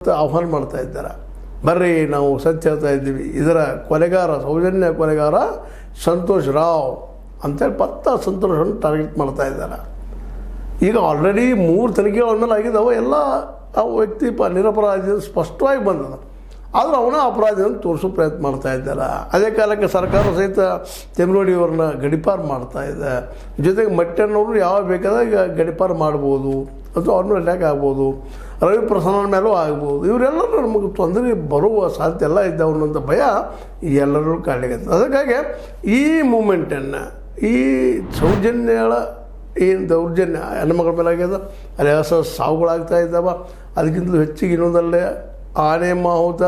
ಆಹ್ವಾನ ಮಾಡ್ತಾ ಇದ್ದಾರೆ. ಬರ್ರಿ ನಾವು ಸತ್ಯ ಹೇಳ್ತಾ ಇದ್ದೀವಿ, ಇದರ ಕೊಲೆಗಾರ ಸೌಜನ್ಯ ಕೊಲೆಗಾರ ಸಂತೋಷ್ ರಾವ್ ಅಂತೇಳಿ ಸಂತೋಷವನ್ನು ಟಾರ್ಗೆಟ್ ಮಾಡ್ತಾ ಇದ್ದಾರೆ. ಈಗ ಆಲ್ರೆಡಿ 3 ತನಿಖೆಗಳ ಮೇಲೆ ಆಗಿದ್ದಾವೆ. ಎಲ್ಲ ಆ ವ್ಯಕ್ತಿ ನಿರಪರಾಧಿ ಸ್ಪಷ್ಟವಾಗಿ ಬಂದದ. ಆದರೂ ಅವನ ಅಪರಾಧಿಯನ್ನು ತೋರಿಸೋ ಪ್ರಯತ್ನ ಮಾಡ್ತಾ ಇದ್ದಾರೆ. ಅದೇ ಕಾಲಕ್ಕೆ ಸರ್ಕಾರ ಸಹಿತ ತೆಮರೋಡಿಯವ್ರನ್ನ ಗಡಿಪಾರು ಮಾಡ್ತಾ ಇದೆ. ಜೊತೆಗೆ ಮಟ್ಟಣ್ಣವರು ಯಾವಾಗ ಬೇಕಾದಾಗ ಈಗ ಗಡಿಪಾರು ಮಾಡ್ಬೋದು ಅಥವಾ ಅವ್ರನ್ನೂ ಅಟ್ಯಾಕ್ ಆಗ್ಬೋದು, ರವಿ ಪ್ರಸನ್ನ ಮೇಲೂ ಆಗ್ಬೋದು. ಇವರೆಲ್ಲರೂ ನಮಗೆ ತೊಂದರೆ ಬರುವ ಸಾಧ್ಯತೆ ಎಲ್ಲ ಇದ್ದಾವೆ ಅನ್ನೋಂಥ ಭಯ ಎಲ್ಲರೂ ಕಾಡಲಿಕ್ಕೆ. ಅದಕ್ಕಾಗಿ ಈ ಮೂಮೆಂಟನ್ನು ಈ ಸೌಜನ್ಯಗಳ ಏನು ದೌರ್ಜನ್ಯ ಹೆಣ್ಣುಮಗಳ ಮೇಲೆ ಆಗ್ಯದ, ಅಲ್ಲಿ ಸಾವುಗಳಾಗ್ತಾ ಇದ್ದಾವೆ. ಅದಕ್ಕಿಂತಲೂ ಹೆಚ್ಚಿಗೆ ಇನ್ನೊಂದಲ್ಲೇ ಆನೆ ಮಾಹುತ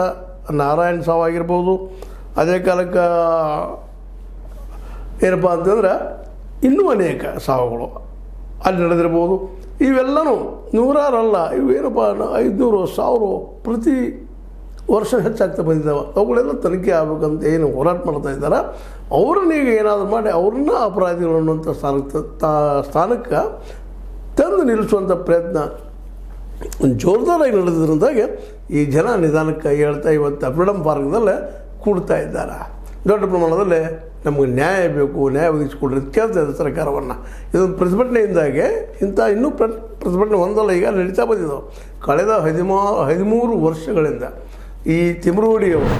ನಾರಾಯಣ ಸಾವಾಗಿರ್ಬೋದು. ಅದೇ ಕಾಲಕ್ಕೆ ಏನಪ್ಪ ಅಂತಂದ್ರೆ ಇನ್ನೂ ಅನೇಕ ಸಾವುಗಳು ಅಲ್ಲಿ ನಡೆದಿರ್ಬೋದು. ಇವೆಲ್ಲನೂ ನೂರಾರಲ್ಲ, ಇವೇನಪ್ಪ 500 1000 ಪ್ರತಿ ವರ್ಷ ಹೆಚ್ಚಾಗ್ತಾ ಬಂದಿದ್ದಾವೆ. ಅವುಗಳೆಲ್ಲ ತನಿಖೆ ಆಗಬೇಕಂತ ಏನು ಹೋರಾಟ ಮಾಡ್ತಾ ಇದ್ದಾರೆ. ಅವ್ರನ್ನ ಈಗ ಏನಾದರೂ ಮಾಡಿ ಅವ್ರನ್ನ ಅಪರಾಧಿಗಳು ಅನ್ನುವಂಥ ಸ್ಥಾನಕ್ಕೆ ತಂದು ನಿಲ್ಲಿಸುವಂಥ ಪ್ರಯತ್ನ ಜೋರ್ದಾರಾಗಿ ನಡೆದಿರೋದಾಗೆ ಈ ಜನ ನಿಧಾನಕ್ಕೆ ಹೇಳ್ತಾ ಇವತ್ತು ಫ್ರೀಡಮ್ ಪಾರ್ಕ್ದಲ್ಲೇ ಕೂಡ್ತಾ ಇದ್ದಾರೆ. ದೊಡ್ಡ ಪ್ರಮಾಣದಲ್ಲಿ ನಮಗೆ ನ್ಯಾಯ ಬೇಕು, ನ್ಯಾಯ ಒದಗಿಸಿಕೊಡ್ರಿ ಅಂತ ಕೇಳ್ತಾ ಇದ್ದಾರೆ ಸರ್ಕಾರವನ್ನು. ಇದೊಂದು ಪ್ರತಿಭಟನೆಯಿಂದಾಗೆ ಇನ್ನೂ ಪ್ರತಿಭಟನೆ ಒಂದಲ್ಲ ಈಗ ನಡೀತಾ ಬಂದಿದ್ದಾವೆ. ಕಳೆದ 13 ವರ್ಷಗಳಿಂದ ಈ ತಿಮ್ರೋಡಿಯವರು